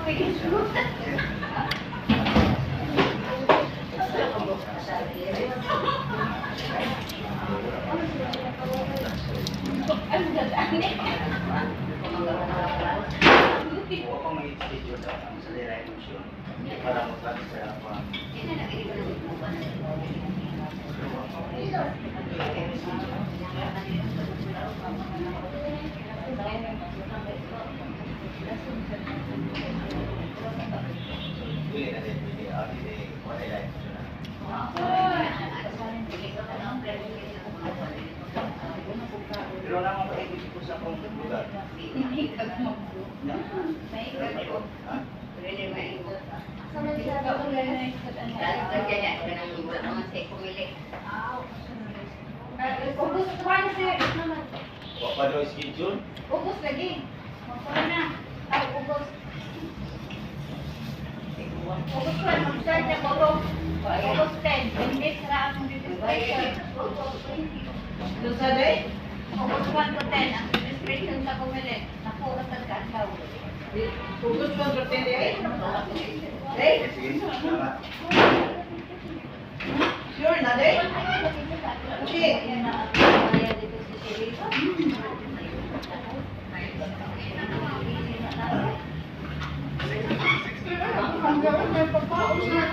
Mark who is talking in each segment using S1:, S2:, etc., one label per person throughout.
S1: Ako may schedule daw ang sa Lera Emotion para mag-transfer ako. Pili na din, pili. Hindi, wala Lera Emotion na. Pero naman maibig ko sa kong lugar.
S2: Ubus one sir.
S1: Wapa daw schedule?
S2: Ubus lagi. Mapala na. Ay, ubus. Ubus one, mag-start na ko. Ubus 10. Hindi, sara akong registration. Doon sa day? Ubus 1 to 10. Ang registration sa kumili. Nakuha sa kataw.
S3: Ubus 1 to 10 day?
S1: Sige, salamat.
S3: Sure na day? Okay. Ang gawin may pagkaos na.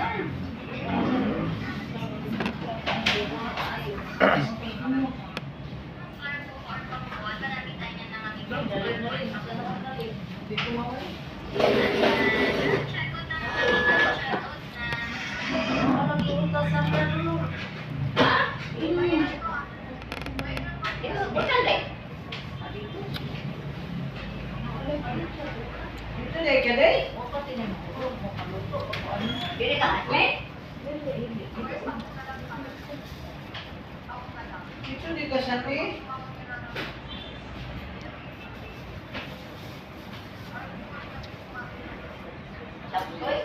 S3: Ito day ka day?
S2: Dili ka, me?
S3: Ito di ka siya day?
S2: Tapos,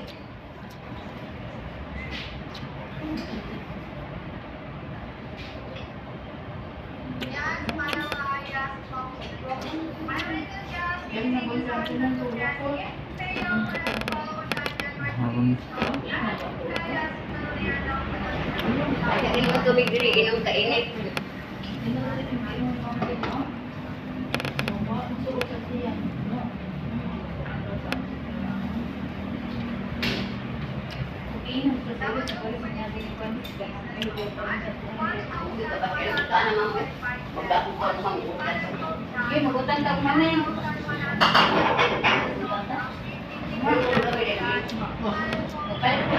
S3: Yan na ba sa atin ng lula ko?
S2: kaya mo tubig dili inom ka init. Magutan ka kumana yan. Magpalit